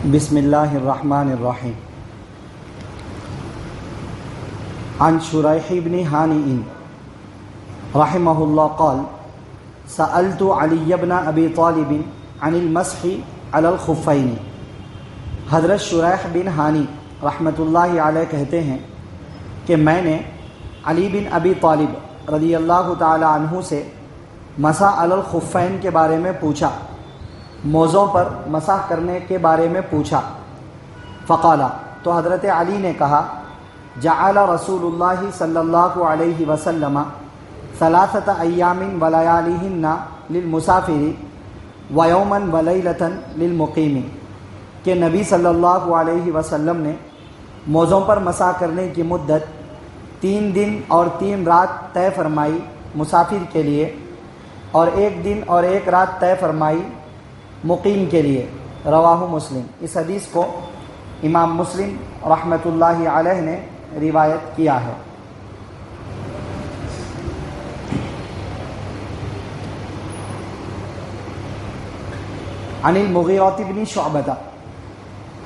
بسم اللہ الرحمن الرحیم عن شریح بن ہانی رحمہ اللہ قال سألت علی بن ابی طالب عن المسح علی الخفین۔ حضرت شریح بن ہانی رحمۃ اللہ علیہ کہتے ہیں کہ میں نے علی بن ابی طالب رضی اللہ تعالی عنہ سے مسح علی الخفین کے بارے میں پوچھا، موزوں پر مسح کرنے کے بارے میں پوچھا۔ فقالا، تو حضرت علی نے کہا، جعل رسول اللہ صلی اللہ علیہ وسلم ثلاثۃ ایام ولیالیہن للمسافر ویوما ولیلۃ للمقیم، کہ نبی صلی اللہ علیہ وسلم نے موزوں پر مسح کرنے کی مدت 3 دن اور 3 رات طے فرمائی مسافر کے لیے، اور 1 دن اور 1 رات طے فرمائی مقیم کے لیے۔ رواہ مسلم۔ اس حدیث کو امام مسلم رحمۃ اللہ علیہ نے روایت کیا ہے۔ عن المغیرہ بن شعبہ،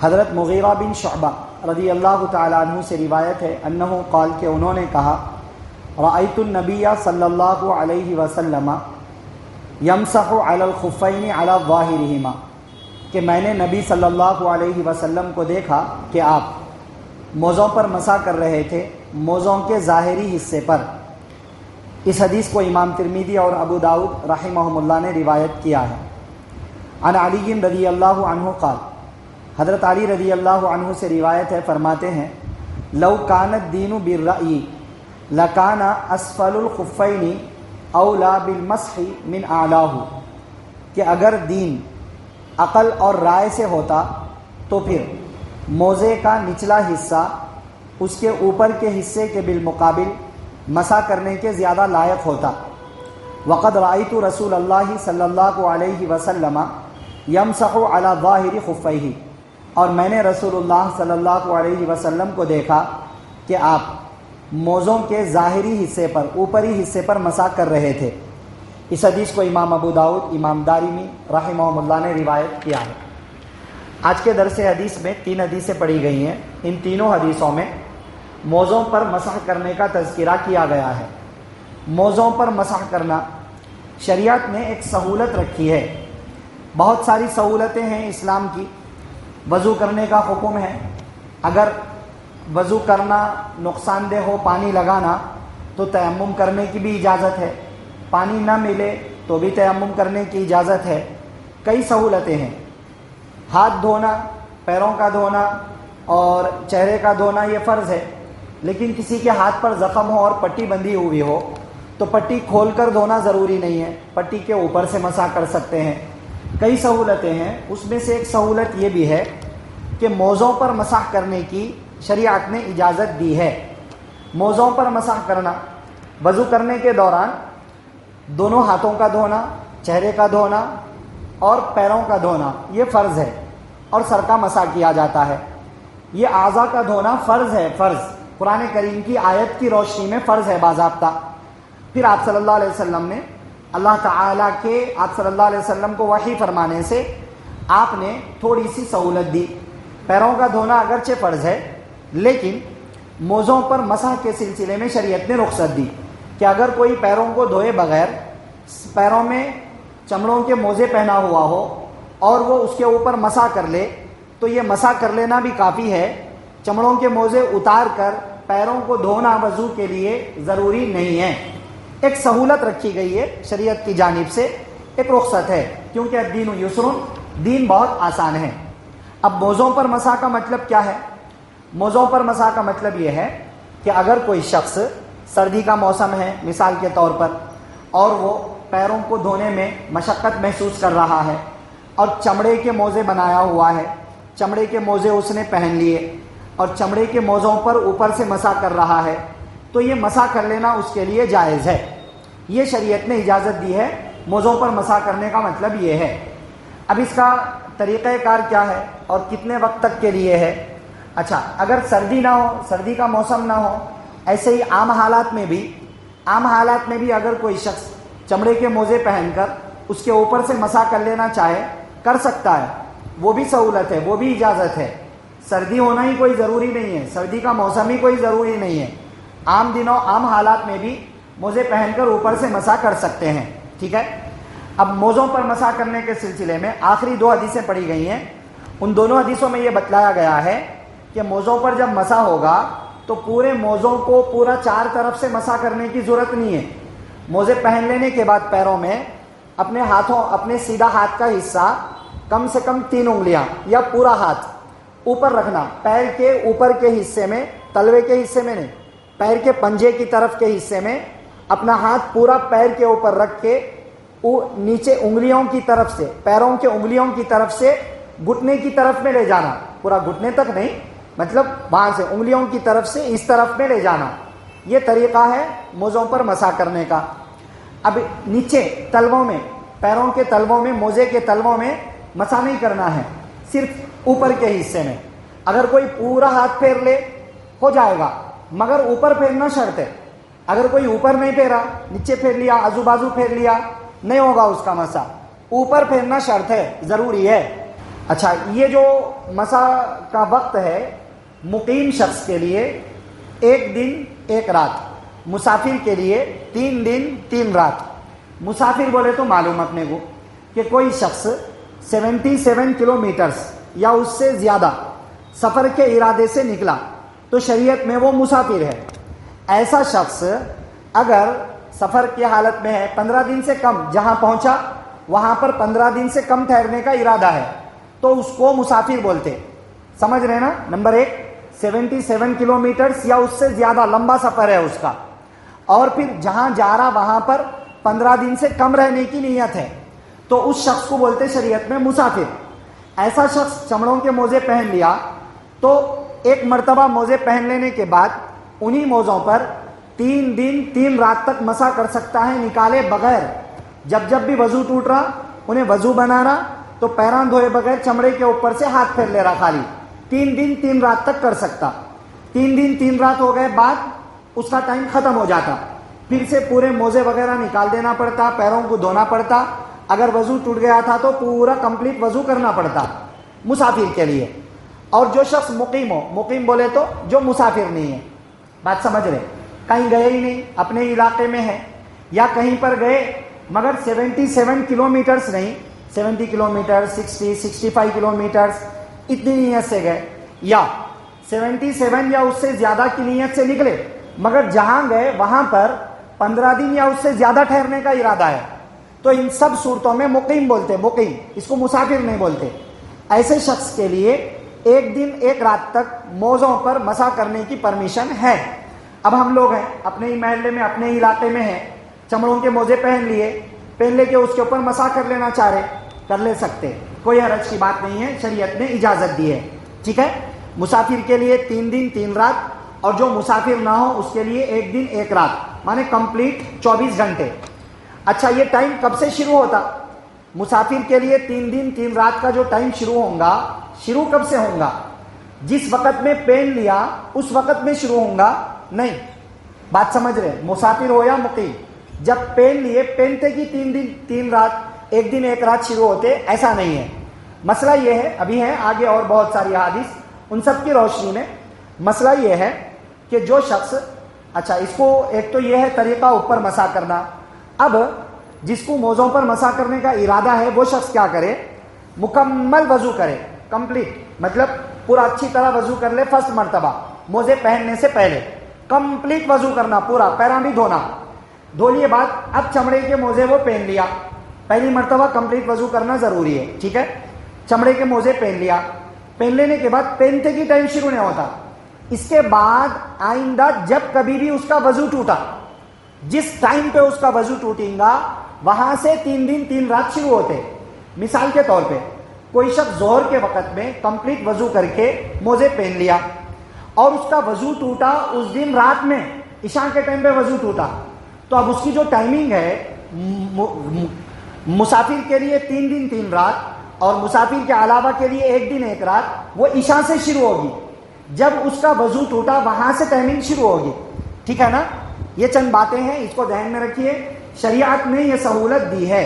حضرت مغیرہ بن شعبہ رضی اللہ تعالی عنہ سے روایت ہے، انہ قال، کہ انہوں نے کہا، رأیت النبی صلی اللہ علیہ وسلم یمسح علی الخفین علی ظاہرہما، کہ میں نے نبی صلی اللہ علیہ وسلم کو دیکھا کہ آپ موزوں پر مسح کر رہے تھے، موزوں کے ظاہری حصے پر۔ اس حدیث کو امام ترمذی اور ابو داؤد رحمہم اللہ نے روایت کیا ہے۔ عن علی رضی اللہ عنہ قال، حضرت علی رضی اللہ عنہ سے روایت ہے، فرماتے ہیں، لو کان الدین بالرأی لکان اسفل الخفین اولا بالمسح من اعلاہ، کہ اگر دین عقل اور رائے سے ہوتا تو پھر موزے کا نچلا حصہ اس کے اوپر کے حصے کے بالمقابل مسح کرنے کے زیادہ لائق ہوتا۔ وقد رأیت رسول اللہ صلی اللہ علیہ وسلم یمسح علی ظاہر خفیہ، اور میں نے رسول اللہ صلی اللہ علیہ وسلم کو دیکھا کہ آپ موزوں کے ظاہری حصے پر، اوپری حصے پر مسح کر رہے تھے۔ اس حدیث کو امام ابو داؤد، امام دارمی رحمہم اللہ نے روایت کیا ہے۔ آج کے درس حدیث میں 3 حدیثیں پڑھی گئی ہیں۔ ان تینوں حدیثوں میں موزوں پر مسح کرنے کا تذکرہ کیا گیا ہے۔ موزوں پر مسح کرنا شریعت نے ایک سہولت رکھی ہے۔ بہت ساری سہولتیں ہیں اسلام کی۔ وضو کرنے کا حکم ہے، اگر وضو کرنا نقصان دہ ہو، پانی لگانا، تو تیمم کرنے کی بھی اجازت ہے۔ پانی نہ ملے تو بھی تیمم کرنے کی اجازت ہے۔ کئی سہولتیں ہیں۔ ہاتھ دھونا، پیروں کا دھونا اور چہرے کا دھونا یہ فرض ہے، لیکن کسی کے ہاتھ پر زخم ہو اور پٹی بندھی ہوئی ہو تو پٹی کھول کر دھونا ضروری نہیں ہے، پٹی کے اوپر سے مسح کر سکتے ہیں۔ کئی سہولتیں ہیں، اس میں سے ایک سہولت یہ بھی ہے کہ موزوں پر مسح کرنے کی شریعت نے اجازت دی ہے۔ موزوں پر مسح کرنا، وضو کرنے کے دوران دونوں ہاتھوں کا دھونا، چہرے کا دھونا اور پیروں کا دھونا یہ فرض ہے، اور سر کا مسح کیا جاتا ہے۔ یہ اعضاء کا دھونا فرض ہے، فرض قرآن کریم کی آیت کی روشنی میں فرض ہے باضابطہ۔ پھر آپ صلی اللہ علیہ وسلم نے اللہ تعالیٰ کے آپ صلی اللہ علیہ وسلم کو وحی فرمانے سے آپ نے تھوڑی سی سہولت دی۔ پیروں کا دھونا اگرچہ فرض ہے، لیکن موزوں پر مسح کے سلسلے میں شریعت نے رخصت دی کہ اگر کوئی پیروں کو دھوئے بغیر پیروں میں چمڑوں کے موزے پہنا ہوا ہو اور وہ اس کے اوپر مسح کر لے تو یہ مسح کر لینا بھی کافی ہے۔ چمڑوں کے موزے اتار کر پیروں کو دھونا وضو کے لیے ضروری نہیں ہے۔ ایک سہولت رکھی گئی ہے شریعت کی جانب سے، ایک رخصت ہے، کیونکہ الدین یسر، دین بہت آسان ہے۔ اب موزوں پر مسح کا مطلب کیا ہے؟ موزوں پر مسح کا مطلب یہ ہے کہ اگر کوئی شخص، سردی کا موسم ہے مثال کے طور پر، اور وہ پیروں کو دھونے میں مشقت محسوس کر رہا ہے اور چمڑے کے موزے بنایا ہوا ہے، چمڑے کے موزے اس نے پہن لیے اور چمڑے کے موزوں پر اوپر سے مسح کر رہا ہے، تو یہ مسح کر لینا اس کے لیے جائز ہے۔ یہ شریعت نے اجازت دی ہے۔ موزوں پر مسح کرنے کا مطلب یہ ہے۔ اب اس کا طریقہ کار کیا ہے اور کتنے وقت تک کے لیے ہے؟ اچھا، اگر سردی نہ ہو، سردی کا موسم نہ ہو، ایسے ہی عام حالات میں بھی اگر کوئی شخص چمڑے کے موزے پہن کر اس کے اوپر سے مسح کر لینا چاہے کر سکتا ہے، وہ بھی سہولت ہے, وہ بھی اجازت ہے. سردی ہونا ہی کوئی ضروری نہیں ہے, سردی کا موسم ہی کوئی ضروری نہیں ہے. عام دنوں عام حالات میں بھی موزے پہن کر اوپر سے مسح کر سکتے ہیں. ٹھیک ہے. اب موزوں پر مسح کرنے کے سلسلے میں آخری 2 حدیثیں پڑھی گئی ہیں. ان دونوں حدیثوں میں یہ بتلایا گیا ہے کہ موزوں پر جب مسح ہوگا تو پورے موزوں کو پورا 4 طرف سے مسح کرنے کی ضرورت نہیں ہے. موزے پہن لینے کے بعد پیروں میں اپنے سیدھا ہاتھ کا حصہ کم سے کم 3 انگلیاں یا پورا ہاتھ اوپر رکھنا, پیر کے اوپر کے حصے میں, تلوے کے حصے میں نہیں, پیر کے پنجے کی طرف کے حصے میں اپنا ہاتھ پورا پیر کے اوپر رکھ کے نیچے انگلیوں کی طرف سے, پیروں کے انگلیوں کی طرف سے گھٹنے کی طرف میں لے جانا, پورا گھٹنے تک نہیں, مطلب وہاں سے انگلیوں کی طرف سے اس طرف میں لے جانا. یہ طریقہ ہے موزوں پر مسح کرنے کا. اب نیچے تلووں میں, پیروں کے تلووں میں, موزے کے تلووں میں مسح نہیں کرنا ہے, صرف اوپر کے حصے میں. اگر کوئی پورا ہاتھ پھیر لے ہو جائے گا, مگر اوپر پھیرنا شرط ہے. اگر کوئی اوپر نہیں پھیرا, نیچے پھیر لیا, آزو بازو پھیر لیا, نہیں ہوگا اس کا مسح. اوپر پھیرنا شرط ہے, ضروری ہے. اچھا, یہ جو مسح کا وقت ہے مقیم شخص کے لیے 1 دن 1 رات, مسافر کے لیے 3 دن 3 رات. مسافر بولے تو معلوم اپنے کو کہ کوئی شخص 77 کلومیٹرز یا اس سے زیادہ سفر کے ارادے سے نکلا تو شریعت میں وہ مسافر ہے. ایسا شخص اگر سفر کی حالت میں ہے, 15 دن سے کم, جہاں پہنچا وہاں پر 15 دن سے کم ٹھہرنے کا ارادہ ہے تو اس کو مسافر بولتے. سمجھ رہے نا. نمبر 1, 77 کلومیٹرز یا اس سے زیادہ لمبا سفر ہے اس کا, اور پھر جہاں جا رہا وہاں پر 15 دن سے کم رہنے کی نیت ہے تو اس شخص کو بولتے شریعت میں مسافر. ایسا شخص چمڑوں کے موزے پہن لیا تو ایک مرتبہ موزے پہن لینے کے بعد انہی موزوں پر 3 دن 3 رات تک مسح کر سکتا ہے نکالے بغیر. جب بھی وضو ٹوٹ رہا انہیں وضو بنا رہا تو پیران دھوئے بغیر چمڑے کے اوپر سے ہاتھ پھیر لے رہا, خالی 3 دن 3 رات تک کر سکتا. 3 دن 3 رات ہو گئے بعد اس کا ٹائم ختم ہو جاتا, پھر سے پورے موزے وغیرہ نکال دینا پڑتا, پیروں کو دھونا پڑتا. اگر وضو ٹوٹ گیا تھا تو پورا کمپلیٹ وضو کرنا پڑتا مسافر کے لیے. اور جو شخص مقیم ہو, مقیم بولے تو جو مسافر نہیں ہے, بات سمجھ رہے, کہیں گئے ہی نہیں, اپنے علاقے میں ہے, یا کہیں پر گئے مگر 77 کلومیٹرز نہیں, 70 کلومیٹر, 65 کلومیٹرز اتنی نیت سے گئے, یا 77 یا اس سے زیادہ کی نیت سے نکلے مگر جہاں گئے وہاں پر 15 دن یا اس سے زیادہ ٹھہرنے کا ارادہ ہے, تو ان سب صورتوں میں مقیم بولتے, مقیم, اس کو مسافر نہیں بولتے. ایسے شخص کے لیے 1 دن 1 رات تک موزوں پر مسح کرنے کی پرمیشن ہے. اب ہم لوگ ہیں اپنے ہی محلے میں, اپنے ہی علاقے میں ہیں, چمڑوں کے موزے پہن لے کے اس کے اوپر مسح کر لینا چاہ رہے, کر لے سکتے, کوئی حرج کی بات نہیں ہے, شریعت نے اجازت دی ہے. ٹھیک ہے. مسافر کے لیے 3 دن 3 رات, اور جو مسافر نہ ہو اس کے لیے 1 دن 1 رات, مانے کمپلیٹ 24 گھنٹے. اچھا, یہ ٹائم کب سے شروع ہوتا؟ مسافر کے لیے 3 دن 3 رات کا جو ٹائم شروع ہوگا, شروع کب سے ہوگا؟ جس وقت میں پہن لیا اس وقت میں شروع ہوگا نہیں. بات سمجھ رہے, مسافر ہو یا مقیم, جب پہن لیے پہنتے کی 3 دن 3 رات 1 دن 1 رات شروع ہوتے, ایسا نہیں ہے. مسئلہ یہ ہے, ابھی ہے آگے اور بہت ساری احادیث, ان سب کی روشنی میں مسئلہ یہ ہے کہ جو شخص, اچھا اس کو ایک تو یہ ہے طریقہ اوپر مسح کرنا. اب جس کو موزوں پر مسح کرنے کا ارادہ ہے وہ شخص کیا کرے, مکمل وضو کرے, کمپلیٹ, مطلب پورا اچھی طرح وضو کر لے. فرسٹ مرتبہ موزے پہننے سے پہلے کمپلیٹ وضو کرنا, پورا پیران بھی دھونا, دھو لیے بعد اب چمڑے کے موزے وہ پہن لیا, پہلی مرتبہ کمپلیٹ وضو کرنا ضروری ہے. ٹھیک ہے. چمڑے کے موزے پہن لیا, پہن لینے کے بعد پہنتے کی ٹائم شروع نہیں ہوتا. اس کے بعد آئندہ جب کبھی بھی اس کا وضو ٹوٹا, جس ٹائم پہ اس کا وضو ٹوٹیں گا وہاں سے 3 دن 3 رات شروع ہوتے. مثال کے طور پہ کوئی شخص ظہر کے وقت میں کمپلیٹ وضو کر کے موزے پہن لیا اور اس کا وضو ٹوٹا اس دن رات میں, عشاء کے ٹائم پہ وضو ٹوٹا, تو اب اس کی جو ٹائمنگ ہے مسافر کے لیے 3 دن 3 رات اور مسافر کے علاوہ کے لیے 1 دن 1 رات, وہ عشاء سے شروع ہوگی. جب اس کا وضو ٹوٹا وہاں سے ٹائمنگ شروع ہوگی. ٹھیک ہے نا. یہ چند باتیں ہیں, اس کو ذہن میں رکھیے. شریعت نے یہ سہولت دی ہے.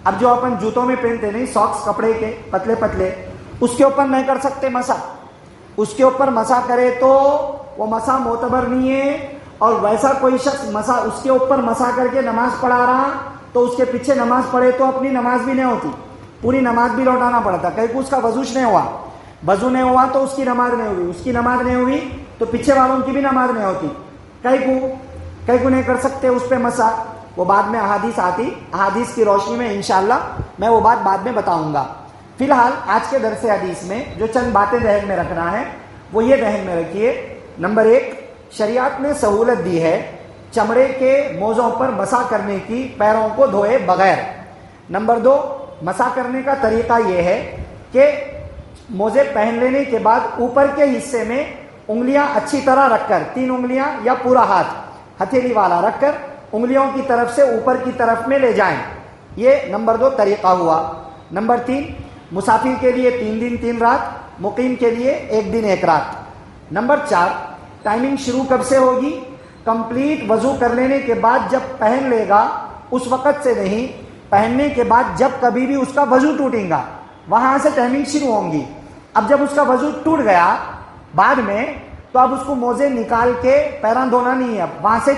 اب جو اپن جوتوں میں پہنتے نہیں, ساکس کپڑے کے پتلے پتلے, اس کے اوپر نہیں کر سکتے مسا. اس کے اوپر مسا کرے تو وہ مسا معتبر نہیں ہے. اور ویسا کوئی شخص مسا اس کے اوپر مسا کر کے نماز پڑھا رہا تو اس کے پیچھے نماز پڑھے تو اپنی نماز بھی نہیں ہوتی, پوری نماز بھی لوٹانا پڑتا. کہیں کو اس کا وضوش نہیں ہوا, وضو نہیں ہوا تو اس کی نماز نہیں ہوئی, اس کی نماز نہیں ہوئی تو پیچھے والوں کی بھی نماز نہیں ہوتی. کئی کو نہیں کر سکتے اس پہ مسا. وہ بعد میں احادیث آتی, احادیث کی روشنی میں انشاءاللہ میں وہ بات بعد میں بتاؤں گا. فی الحال آج کے درس حدیث میں جو چند باتیں ذہن میں رکھنا ہے وہ یہ ذہن میں رکھیے. نمبر 1, شریعت نے سہولت دی ہے چمڑے کے موزوں پر مسا کرنے کی پیروں کو دھوئے بغیر. نمبر 2, مسا کرنے کا طریقہ یہ ہے کہ موزے پہن لینے کے بعد اوپر کے حصے میں انگلیاں اچھی طرح رکھ کر, 3 انگلیاں یا پورا ہاتھ ہتھیلی والا رکھ کر انگلیوں کی طرف سے اوپر کی طرف میں لے جائیں. یہ نمبر 2 طریقہ ہوا. نمبر 3, مسافر کے لیے 3 دن 3 رات, مقیم کے لیے 1 دن 1 رات. نمبر 4, ٹائمنگ شروع کب سے ہوگی؟ کمپلیٹ وضو کر لینے کے بعد جب پہن لے گا اس وقت سے نہیں, پہننے کے بعد جب کبھی بھی اس کا وضو ٹوٹے گا وہاں سے ٹائمنگ شروع ہوں گی. اب جب اس کا وضو ٹوٹ گیا بعد میں تو اب اس کو موزے نکال کے پیران دھونا نہیں ہے, اب وہاں سے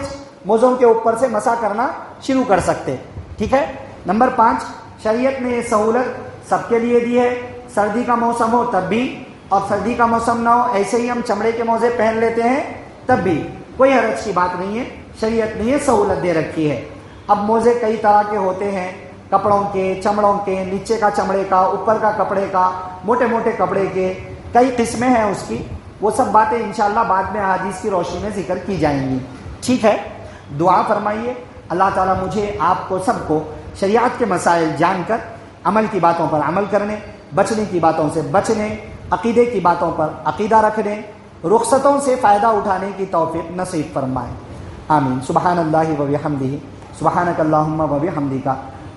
موزوں کے اوپر سے مسا کرنا شروع کر سکتے. ٹھیک ہے. نمبر 5, شریعت نے یہ سہولت سب کے لیے دی ہے, سردی کا موسم ہو تب بھی اور سردی کا موسم نہ ہو ایسے ہی ہم چمڑے کے موزے پہن لیتے ہیں تب بھی کوئی حرج کی بات نہیں ہے. شریعت نے یہ سہولت دے رکھی ہے. اب موزے کئی طرح کے ہوتے ہیں, کپڑوں کے, چمڑوں کے, نیچے کا چمڑے کا, اوپر کا کپڑے کا, موٹے موٹے کپڑے کے, کئی قسمیں ہیں اس کی. وہ سب باتیں انشاءاللہ بعد میں احادیث کی روشنی میں ذکر کی جائیں گی. ٹھیک ہے. دعا فرمائیے اللہ تعالیٰ مجھے آپ کو سب کو شریعت کے مسائل جان کر عمل کی باتوں پر عمل کرنے, بچنے کی باتوں سے بچنے, عقیدے کی باتوں پر عقیدہ رکھنے, رخصتوں سے فائدہ اٹھانے کی توفیق نصیب فرمائے. آمین. سبحان اللہ و بحمدہ, سبحانک اللہم و بحمدک,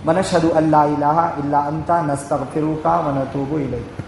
ونشہد ان لا الہ الا انت, نستغفرک و نتوب الیک.